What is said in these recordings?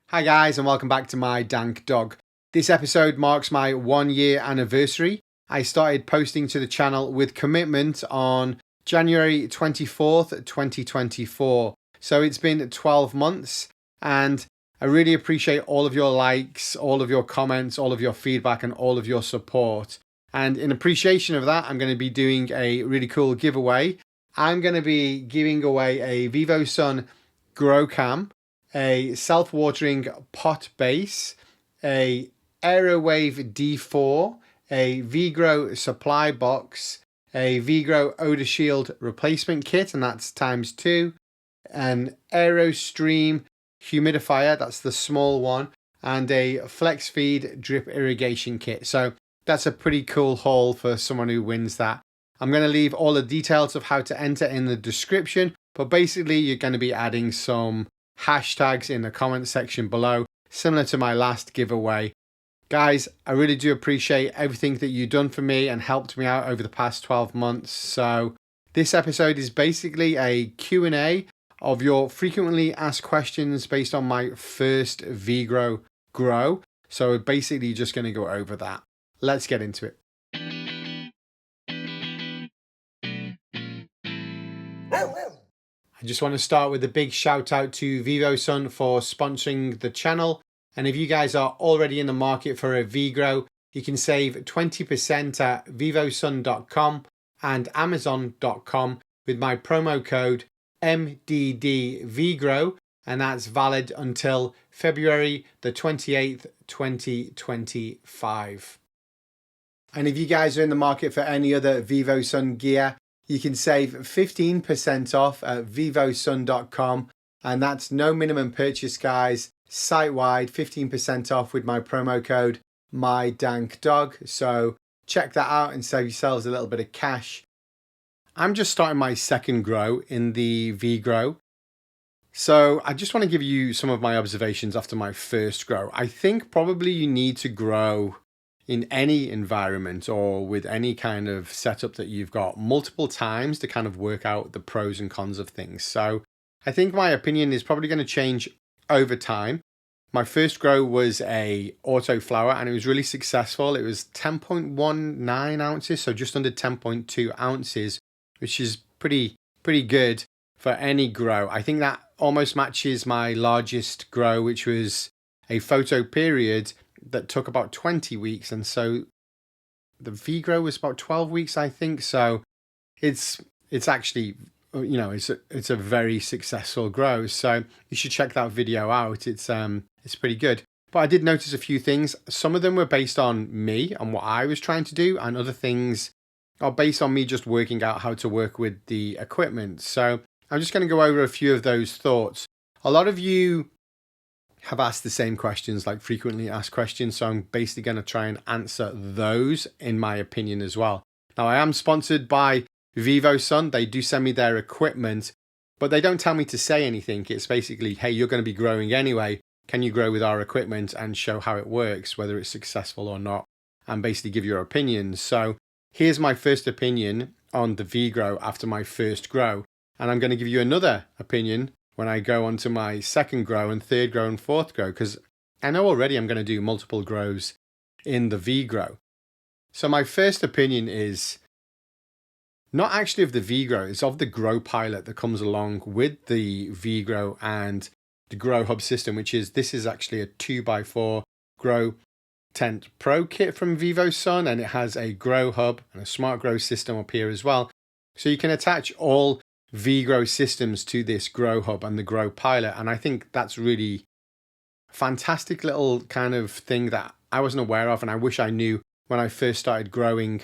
Hi guys, and welcome back to my dank dog. This episode marks my 1-year anniversary. I started posting to the channel with commitment on January 24th, 2024. So it's been 12 months, and I really appreciate all of your likes, all of your comments, all of your feedback, and all of your support. And in appreciation of that, I'm going to be doing a really cool giveaway. I'm going to be giving away a Vivosun GrowCam, a self-watering pot base, a AeroWave D4, a VGrow Supply Box, a VGrow OdorShield replacement kit, and that's ×2, an AeroStream Humidifier, that's the small one, and a FlexFeed drip irrigation kit. So that's a pretty cool haul for someone who wins that. I'm going to leave all the details of how to enter in the description, but basically you're going to be adding some hashtags in the comment section below, similar to my last giveaway. Guys, I really do appreciate everything that you've done for me and helped me out over the past 12 months. So this episode is basically a Q&A of your frequently asked questions based on my first VGrow grow. So we're basically just going to go over that. Let's get into it. I just want to start with a big shout out to Vivosun for sponsoring the channel. And if you guys are already in the market for a VGrow, you can save 20% at vivosun.com and amazon.com with my promo code MDDVGrow, and that's valid until February the 28th, 2025. And if you guys are in the market for any other Vivosun gear, you can save 15% off at vivosun.com, and that's no minimum purchase, guys. Site-wide, 15% off with my promo code MyDankDog. So check that out and save yourselves a little bit of cash. I'm just starting my second grow in the VGrow. So I just want to give you some of my observations after my first grow. I think probably you need to grow in any environment or with any kind of setup that you've got multiple times to kind of work out the pros and cons of things. So I think my opinion is probably going to change over time. My first grow was a auto flower and it was really successful. It was 10.19 ounces, so just under 10.2 ounces, which is pretty good for any grow. I think that almost matches my largest grow, which was a photo period that took about 20 weeks, and so the VGrow was about 12 weeks, I think. So it's actually, you know, it's a very successful grow. So you should check that video out. It's pretty good. But I did notice a few things. Some of them were based on me and what I was trying to do, and other things are based on me just working out how to work with the equipment. So I'm just going to go over a few of those thoughts. A lot of you have asked the same questions, like frequently asked questions, so I'm basically going to try and answer those in my opinion as well. Now, I am sponsored by Vivosun. They do send me their equipment, but they don't tell me to say anything. It's basically, hey, you're going to be growing anyway. Can you grow with our equipment and show how it works, whether it's successful or not, and basically give your opinions. So here's my first opinion on the VGrow after my first grow, and I'm going to give you another opinion when I go on to my second grow and third grow and fourth grow, because I know already I'm going to do multiple grows in the VGrow. So my first opinion is not actually of the VGrow, it's of the Grow Pilot that comes along with the VGrow and the Grow Hub system, this is actually a 2x4 Grow Tent Pro kit from Vivosun, and it has a Grow Hub and a Smart Grow system up here as well. So you can attach all VGrow systems to this Grow Hub and the Grow Pilot, and I think that's really fantastic little kind of thing that I wasn't aware of, and I wish I knew when I first started growing,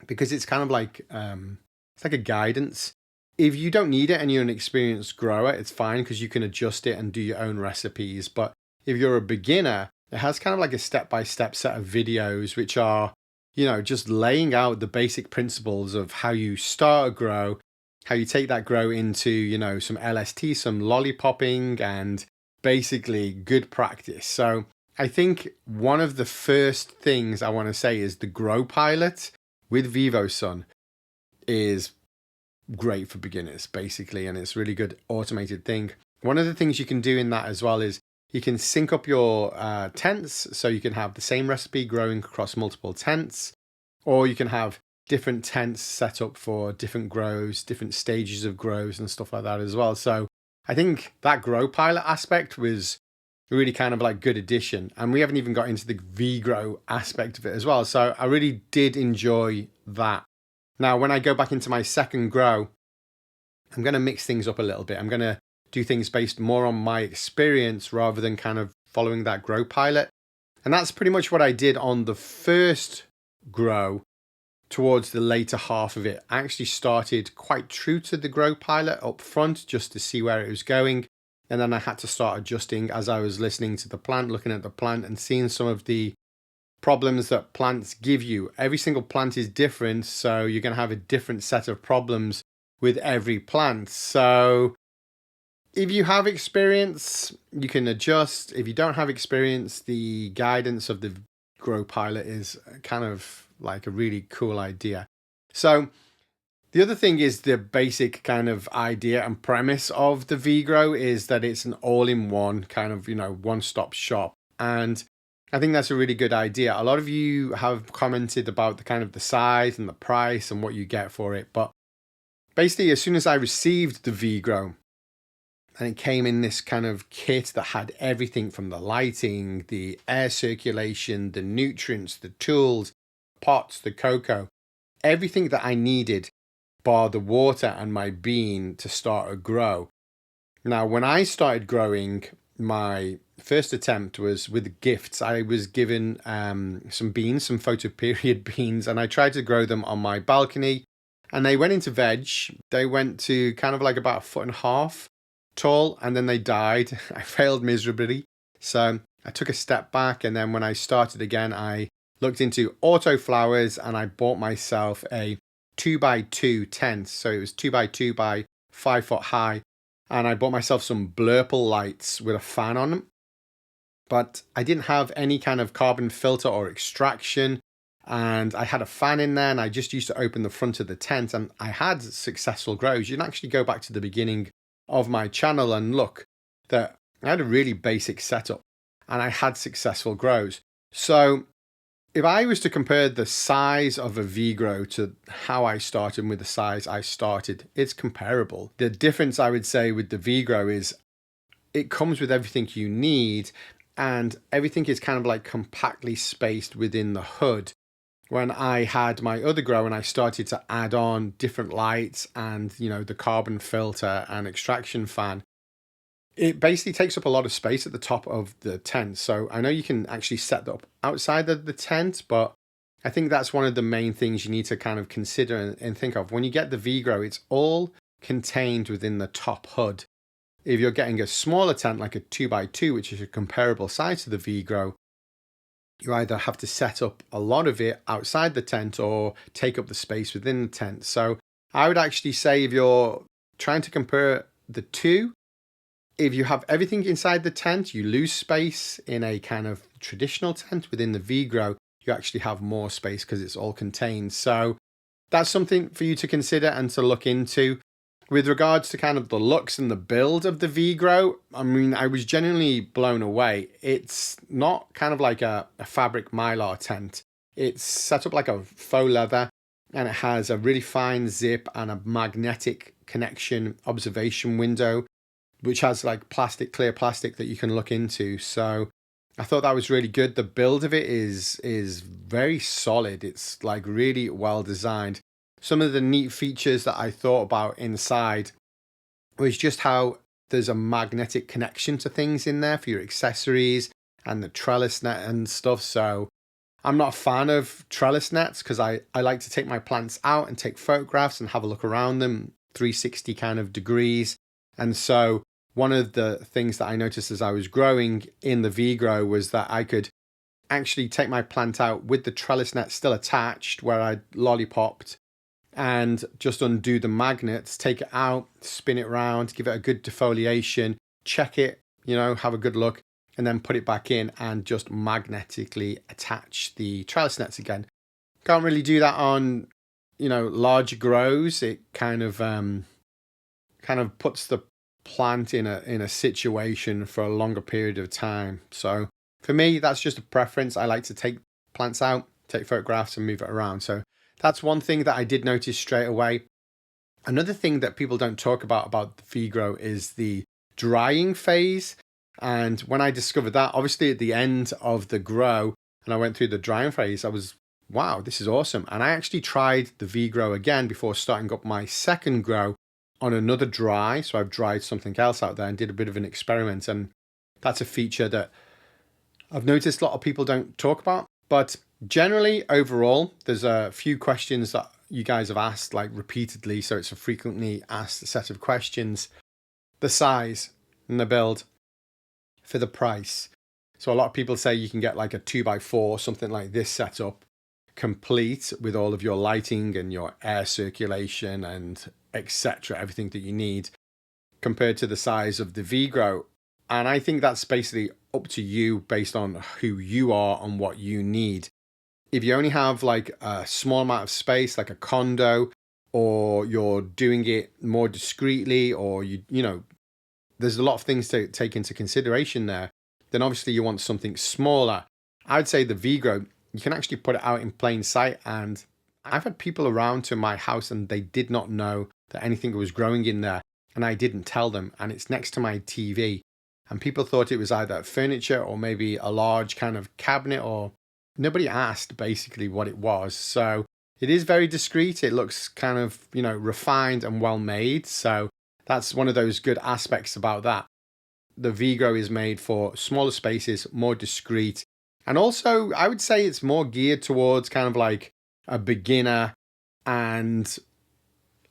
because it's kind of like it's like a guidance. If you don't need it and you're an experienced grower, it's fine because you can adjust it and do your own recipes. But if you're a beginner, it has kind of like a step-by-step set of videos which are, you know, just laying out the basic principles of how you start a grow, how you take that grow into, you know, some LST, some lollipopping, and basically good practice. So I think one of the first things I want to say is the Grow Pilot with Vivosun is great for beginners, basically, and it's a really good automated thing. One of the things you can do in that as well is you can sync up your tents, so you can have the same recipe growing across multiple tents, or you can have different tents set up for different grows, different stages of grows and stuff like that as well. So I think that grow pilot aspect was really kind of like good addition, and we haven't even got into the VGrow aspect of it as well. So I really did enjoy that. Now, when I go back into my second grow, I'm going to mix things up a little bit. I'm going to do things based more on my experience rather than kind of following that grow pilot. And that's pretty much what I did on the first grow. Towards the later half of it, I actually started quite true to the grow pilot up front just to see where it was going. And then I had to start adjusting as I was listening to the plant, looking at the plant and seeing some of the problems that plants give you. Every single plant is different, so you're going to have a different set of problems with every plant. So if you have experience, you can adjust. If you don't have experience, the guidance of the grow pilot is kind of like a really cool idea. So the other thing is the basic kind of idea and premise of the VGrow is that it's an all-in-one kind of, one-stop shop. And I think that's a really good idea. A lot of you have commented about the kind of the size and the price and what you get for it. But basically, as soon as I received the VGrow, and it came in this kind of kit that had everything from the lighting, the air circulation, the nutrients, the tools, pots, the cocoa, everything that I needed bar the water and my bean to start a grow. Now, when I started growing, my first attempt was with gifts. I was given some beans, some photoperiod beans, and I tried to grow them on my balcony, and they went into veg. They went to kind of like about 1.5 feet tall, and then they died. I failed miserably. So I took a step back, and then when I started again, I looked into auto flowers and I bought myself a 2x2 tent. So it was 2x2 by 5 foot high. And I bought myself some blurple lights with a fan on them. But I didn't have any kind of carbon filter or extraction. And I had a fan in there and I just used to open the front of the tent and I had successful grows. You can actually go back to the beginning of my channel and look that I had a really basic setup and I had successful grows. So if I was to compare the size of a VGrow to how I started with the size I started, it's comparable. The difference I would say with the VGrow is it comes with everything you need and everything is kind of like compactly spaced within the hood. When I had my other grow and I started to add on different lights and, the carbon filter and extraction fan, it basically takes up a lot of space at the top of the tent. So I know you can actually set that up outside of the tent, but I think that's one of the main things you need to kind of consider and think of. When you get the VGrow, it's all contained within the top hood. If you're getting a smaller tent, like a 2x2, which is a comparable size to the VGrow, you either have to set up a lot of it outside the tent or take up the space within the tent. So I would actually say if you're trying to compare the two, if you have everything inside the tent, you lose space. In a kind of traditional tent within the VGrow, you actually have more space because it's all contained. So that's something for you to consider and to look into. With regards to kind of the looks and the build of the VGrow, I mean, I was genuinely blown away. It's not kind of like a fabric mylar tent. It's set up like a faux leather and it has a really fine zip and a magnetic connection observation window, which has like clear plastic that you can look into. So I thought that was really good. The build of it is very solid. It's like really well designed. Some of the neat features that I thought about inside was just how there's a magnetic connection to things in there for your accessories and the trellis net and stuff. So I'm not a fan of trellis nets because I like to take my plants out and take photographs and have a look around them 360 kind of degrees. And so one of the things that I noticed as I was growing in the VGrow was that I could actually take my plant out with the trellis net still attached where I lollipopped and just undo the magnets, take it out, spin it around, give it a good defoliation, check it, have a good look, and then put it back in and just magnetically attach the trellis nets again. Can't really do that on, larger grows. It kind of puts the plant in a situation for a longer period of time. So for me, that's just a preference. I like to take plants out, take photographs and move it around. So that's one thing that I did notice straight away. Another thing that people don't talk about the VGrow is the drying phase. And when I discovered that, obviously at the end of the grow, and I went through the drying phase, I was, wow, this is awesome. And I actually tried the VGrow again before starting up my second grow on another dry. So I've dried something else out there and did a bit of an experiment. And that's a feature that I've noticed a lot of people don't talk about. But generally, overall, there's a few questions that you guys have asked like repeatedly. So it's a frequently asked set of questions. The size and the build for the price. So a lot of people say you can get like a 2x4, something like this setup, complete with all of your lighting and your air circulation and etc., everything that you need, compared to the size of the VGrow. And I think that's basically up to you based on who you are and what you need. If you only have like a small amount of space, like a condo, or you're doing it more discreetly, or you know, there's a lot of things to take into consideration there, then obviously you want something smaller. I'd say the VGrow, you can actually put it out in plain sight. And I've had people around to my house and they did not know that anything was growing in there. And I didn't tell them. And it's next to my TV. And people thought it was either furniture or maybe a large kind of cabinet, or nobody asked basically what it was. So it is very discreet. It looks kind of, you know, refined and well made. So that's one of those good aspects about that. The VGrow is made for smaller spaces, more discreet. And also, I would say it's more geared towards kind of like a beginner, and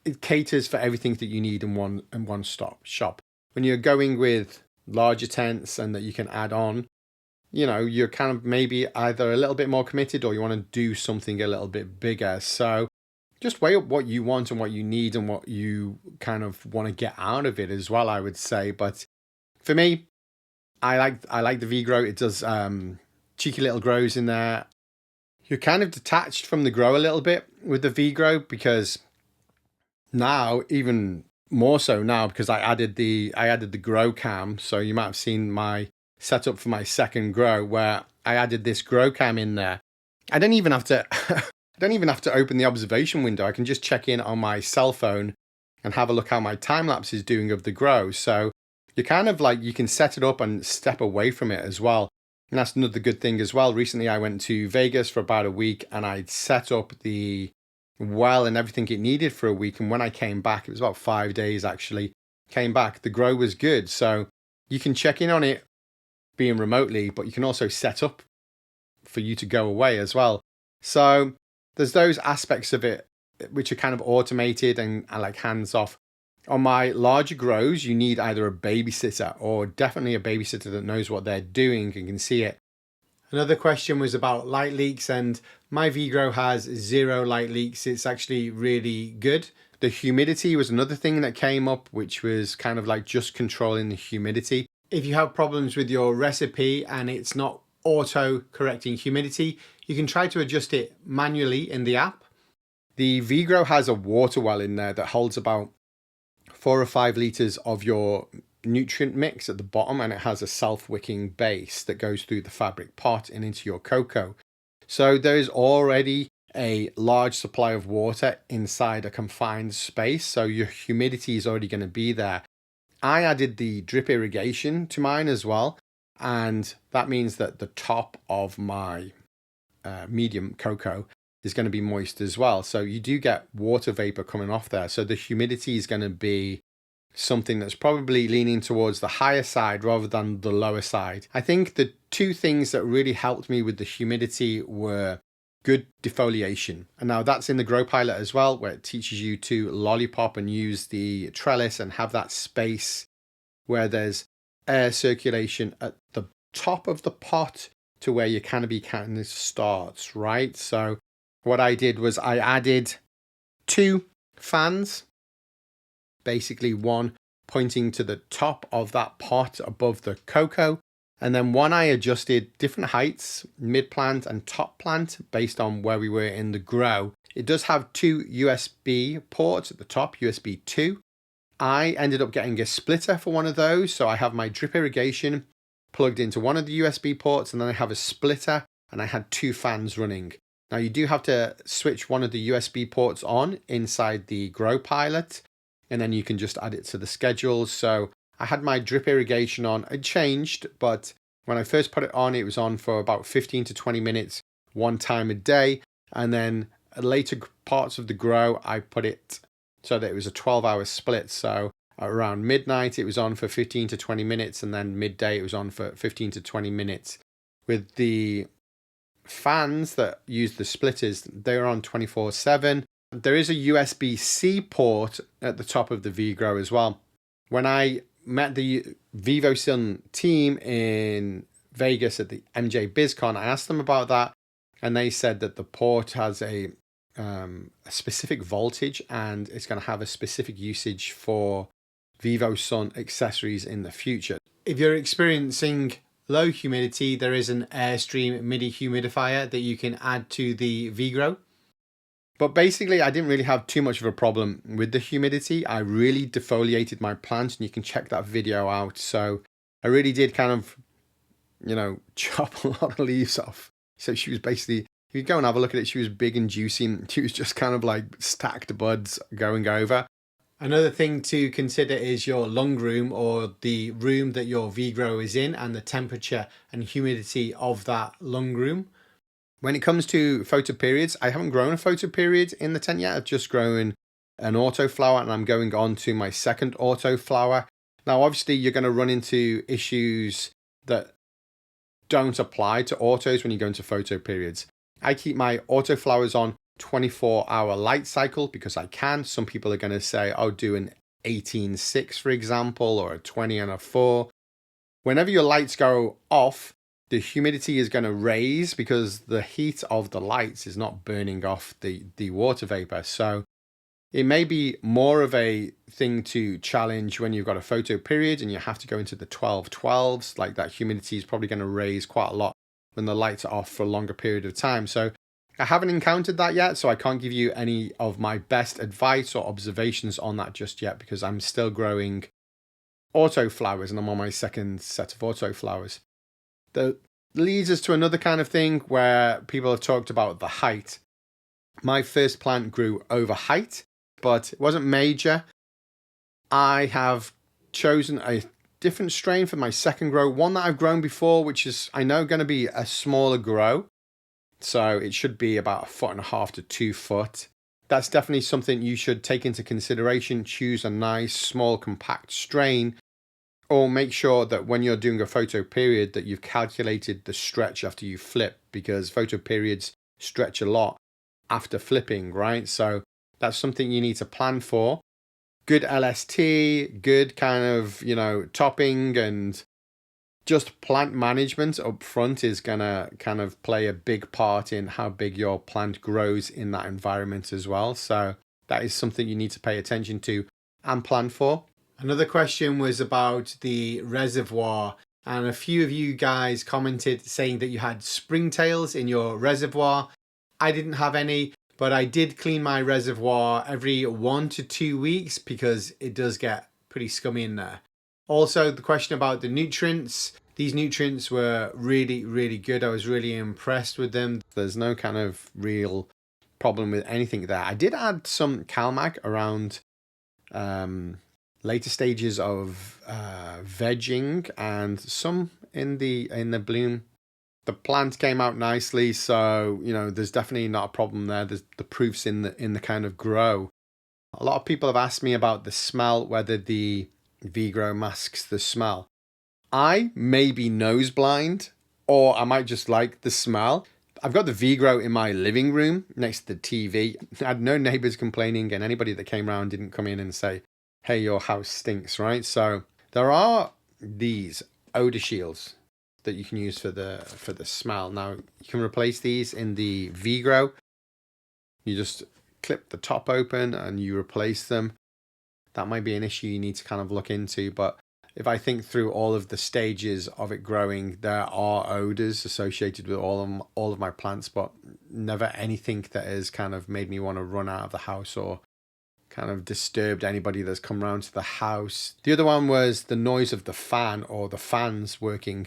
it caters for everything that you need in one stop shop. When you're going with larger tents and that you can add on, you know, you're kind of maybe either a little bit more committed or you want to do something a little bit bigger. So just weigh up what you want and what you need and what you kind of want to get out of it as well, I would say. But for me, I like the VGrow. It does cheeky little grows in there. You're kind of detached from the grow a little bit with the VGrow, because now, even more so now, because I added the GrowCam. So you might have seen my setup for my second grow where I added this GrowCam in there. I don't even have to I don't even have to open the observation window. I can just check in on my cell phone and have a look how my time lapse is doing of the grow. So you're kind of like, you can set it up and step away from it as well. And that's another good thing as well. Recently, I went to Vegas for about a week and I'd set up the well and everything it needed for a week. And when I came back, it was about 5 days actually, came back, the grow was good. So you can check in on it being remotely, but you can also set up for you to go away as well. So there's those aspects of it which are kind of automated and like hands off. On my larger grows, you need either a babysitter or definitely a babysitter that knows what they're doing and can see it. Another question was about light leaks, and my VGrow has 0 light leaks. It's actually really good. The humidity was another thing that came up, which was kind of like just controlling the humidity. If you have problems with your recipe and it's not auto correcting humidity, you can try to adjust it manually in the app. The VGrow has a water well in there that holds about 4 or 5 liters of your nutrient mix at the bottom, and it has a self-wicking base that goes through the fabric pot and into your cocoa. So there is already a large supply of water inside a confined space, so your humidity is already going to be there. I added the drip irrigation to mine as well, and that means that the top of my medium cocoa is going to be moist as well. So you do get water vapor coming off there. So the humidity is going to be something that's probably leaning towards the higher side rather than the lower side. I think the two things that really helped me with the humidity were good defoliation. And now that's in the Grow Pilot as well, where it teaches you to lollipop and use the trellis and have that space where there's air circulation at the top of the pot to where your canopy kind of starts, right? So what I did was I added 2 fans, basically one pointing to the top of that pot above the cocoa, and then one I adjusted different heights, mid plant and top plant, based on where we were in the grow. It does have 2 USB ports at the top, USB 2, I ended up getting a splitter for one of those. So I have my drip irrigation plugged into one of the USB ports, and then I have a splitter, and I had 2 fans running. Now you do have to switch one of the USB ports on inside the Grow Pilot, and then you can just add it to the schedules. So I had my drip irrigation on. It changed, but when I first put it was on for about 15 to 20 minutes one time a day. And then later parts of the grow, I put it so that it was a 12-hour split. So around midnight, it was on for 15 to 20 minutes. And then midday, it was on for 15 to 20 minutes. With the fans that use the splitters, they're on 24/7. There is a USB-C port at the top of the VGrow as well. When I met the Vivosun team in Vegas at the MJ BizCon, I asked them about that, and they said that the port has a specific voltage, and it's going to have a specific usage for Vivosun accessories in the future. If you're experiencing low humidity, there is an AeroStream MIDI humidifier that you can add to the VGrow. But basically, I didn't really have too much of a problem with the humidity. I really defoliated my plants, and you can check that video out. So I really did kind of, chop a lot of leaves off. So she was basically, if you go and have a look at it, she was big and juicy, and she was just kind of like stacked buds going over. Another thing to consider is your lung room, or the room that your VGrow is in, and the temperature and humidity of that lung room. When it comes to photoperiods, I haven't grown a photoperiod in the tent yet. I've just grown an autoflower, and I'm going on to my second autoflower. Now, obviously, you're going to run into issues that don't apply to autos when you go into photoperiods. I keep my autoflowers on 24-hour light cycle because I can. Some people are going to say, oh, do an 18/6, for example, or a 20 and a 4. Whenever your lights go off, the humidity is going to raise because the heat of the lights is not burning off the water vapor. So it may be more of a thing to challenge when you've got a photo period and you have to go into the 12/12s. Like, that humidity is probably going to raise quite a lot when the lights are off for a longer period of time. So I haven't encountered that yet, so I can't give you any of my best advice or observations on that just yet, because I'm still growing autoflowers and I'm on my second set of autoflowers. That leads us to another kind of thing where people have talked about the height. My first plant grew over height, but it wasn't major. I have chosen a different strain for my second grow, one that I've grown before, which is, I know, going to be a smaller grow. So it should be about 1.5 to 2 foot. That's definitely something you should take into consideration. Choose a nice, small, compact strain, or make sure that when you're doing a photo period that you've calculated the stretch after you flip, because photo periods stretch a lot after flipping, right? So that's something you need to plan for. Good LST, good kind of, topping, and just plant management up front is going to kind of play a big part in how big your plant grows in that environment as well. So that is something you need to pay attention to and plan for. Another question was about the reservoir, and a few of you guys commented saying that you had springtails in your reservoir. I didn't have any, but I did clean my reservoir every 1 to 2 weeks because it does get pretty scummy in there. Also, the question about the nutrients. These nutrients were really, really good. I was really impressed with them. There's no kind of real problem with anything there. I did add some CalMag around later stages of vegging, and some in the bloom. The plant came out nicely, so there's definitely not a problem there. There's the proofs in the kind of grow. A lot of people have asked me about the smell, whether the VGrow masks the smell. I may be nose blind, or I might just like the smell. I've got the VGrow in my living room next to the TV. I had no neighbors complaining, and anybody that came around didn't come in and say, hey, your house stinks, right? So there are these OdorShields that you can use for the smell. Now, you can replace these in the VGrow. You just clip the top open and you replace them. That might be an issue you need to kind of look into, but if I think through all of the stages of it growing, there are odors associated with all of my plants, but never anything that has kind of made me want to run out of the house or kind of disturbed anybody that's come around to the house. The other one was the noise of the fan, or the fans working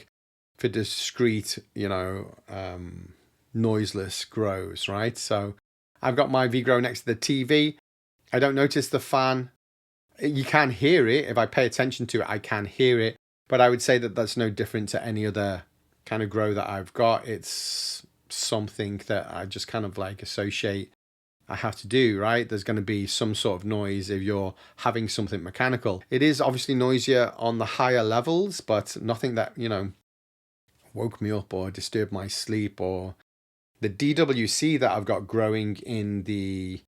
for discrete, noiseless grows, right? So I've got my VGrow next to the TV. I don't notice the fan. You can hear it. If I pay attention to it, I can hear it. But I would say that that's no different to any other kind of grow that I've got. It's something that I just kind of like associate I have to do, right? There's going to be some sort of noise if you're having something mechanical. It is obviously noisier on the higher levels, but nothing that, woke me up or disturbed my sleep. Or the DWC that I've got growing in the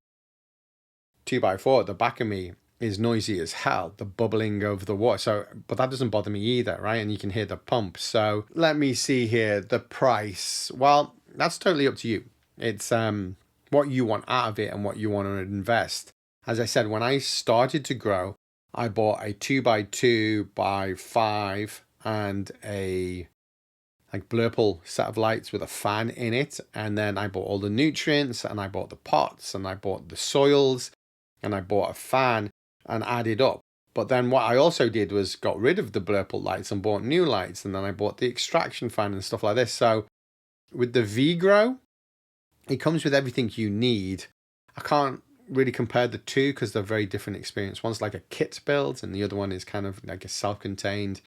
2x4 at the back of me is noisy as hell, the bubbling of the water. So, but that doesn't bother me either, right? And you can hear the pump. So let me see here, the price. Well, that's totally up to you. It's what you want out of it and what you want to invest. As I said, when I started to grow, I bought a 2x2x5 and a like Blurple set of lights with a fan in it. And then I bought all the nutrients, and I bought the pots, and I bought the soils, and I bought a fan and added up. But then what I also did was got rid of the Blurple lights and bought new lights. And then I bought the extraction fan and stuff like this. So with the VGrow, it comes with everything you need. I can't really compare the two because they're very different experience. One's like a kit build, and the other one is kind of like a self-contained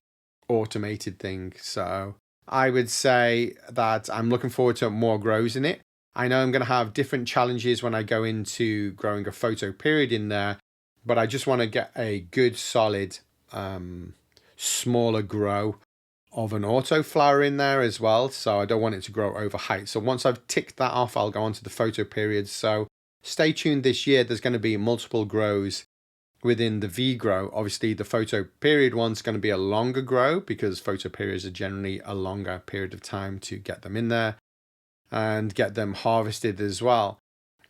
automated thing. So I would say that I'm looking forward to more grows in it. I know I'm going to have different challenges when I go into growing a photo period in there, but I just want to get a good solid smaller grow of an auto flower in there as well. So I don't want it to grow over height. So once I've ticked that off, I'll go on to the photo periods. So stay tuned this year. There's going to be multiple grows within the VGrow. Obviously the photo period one's going to be a longer grow because photo periods are generally a longer period of time to get them in there and get them harvested as well.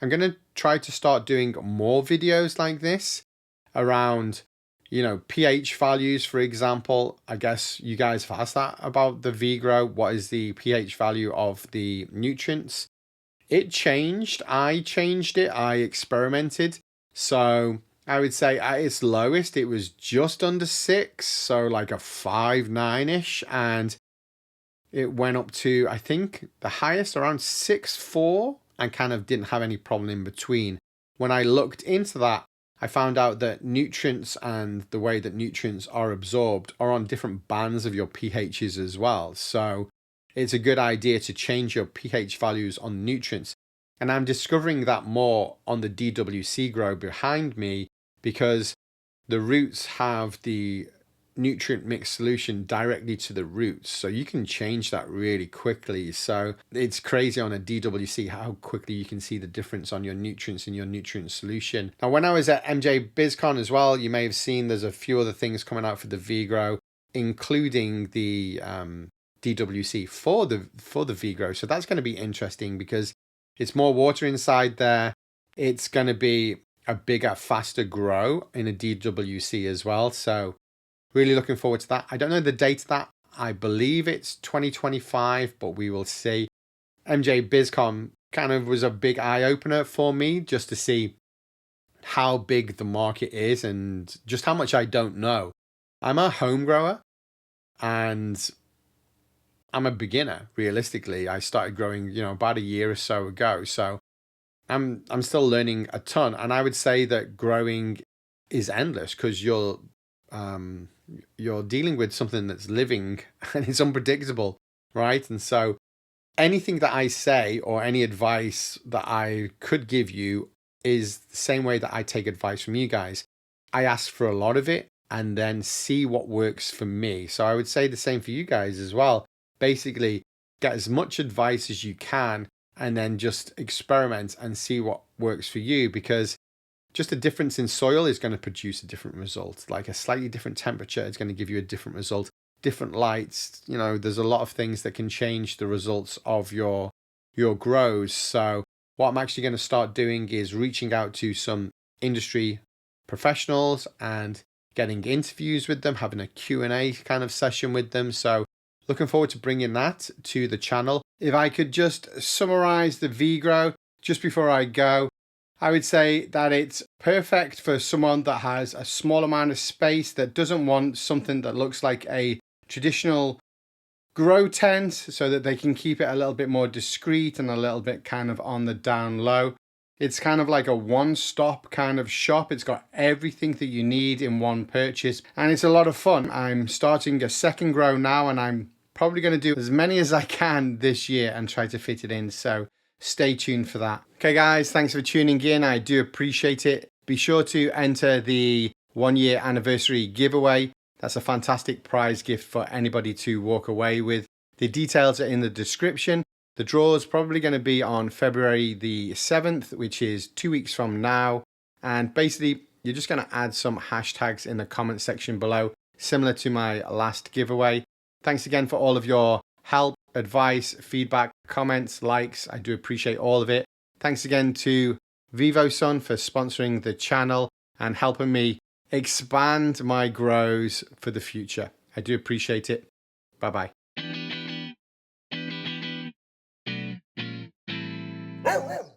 I'm going to try to start doing more videos like this around pH values, for example. I guess you guys have asked that about the VGrow. What is the pH value of the nutrients? It changed. I changed it. I experimented. So I would say at its lowest, it was just under 6. So like a 5.9-ish. And it went up to, I think, the highest around 6.4 and kind of didn't have any problem in between. When I looked into that, I found out that nutrients and the way that nutrients are absorbed are on different bands of your pHs as well. So it's a good idea to change your pH values on nutrients. And I'm discovering that more on the DWC grow behind me because the roots have the nutrient mix solution directly to the roots. So you can change that really quickly. So it's crazy on a DWC how quickly you can see the difference on your nutrients in your nutrient solution. Now, when I was at MJ BizCon as well, you may have seen there's a few other things coming out for the VGrow, including the DWC for the VGrow. So that's going to be interesting because it's more water inside there. It's going to be a bigger, faster grow in a DWC as well. So really looking forward to that. I don't know the date of that. I believe it's 2025, but we will see. MJ BizCon kind of was a big eye-opener for me just to see how big the market is and just how much I don't know. I'm a home grower and I'm a beginner, realistically. I started growing, about a year or so ago. So I'm still learning a ton. And I would say that growing is endless because you're dealing with something that's living and it's unpredictable, right? And so anything that I say or any advice that I could give you is the same way that I take advice from you guys. I ask for a lot of it and then see what works for me. So I would say the same for you guys as well. Basically, get as much advice as you can and then just experiment and see what works for you, because just a difference in soil is going to produce a different result. Like a slightly different temperature is going to give you a different result. Different lights, there's a lot of things that can change the results of your grows. So what I'm actually going to start doing is reaching out to some industry professionals and getting interviews with them, having a Q&A kind of session with them. So looking forward to bringing that to the channel. If I could just summarize the VGrow just before I go, I would say that it's perfect for someone that has a small amount of space, that doesn't want something that looks like a traditional grow tent, so that they can keep it a little bit more discreet and a little bit kind of on the down low. It's kind of like a one-stop kind of shop. It's got everything that you need in one purchase, and it's a lot of fun. I'm starting a second grow now, and I'm probably going to do as many as I can this year and try to fit it in, so stay tuned for that. Okay guys, thanks for tuning in. I do appreciate it. Be sure to enter the 1-year anniversary giveaway. That's a fantastic prize gift for anybody to walk away with. The details are in the description. The draw is probably going to be on February the 7th, which is 2 weeks from now. And basically, you're just going to add some hashtags in the comment section below, similar to my last giveaway. Thanks again for all of your help, advice, feedback, comments, likes. I do appreciate all of it. Thanks again to Vivosun for sponsoring the channel and helping me expand my grows for the future. I do appreciate it. Bye-bye. Wow, wow.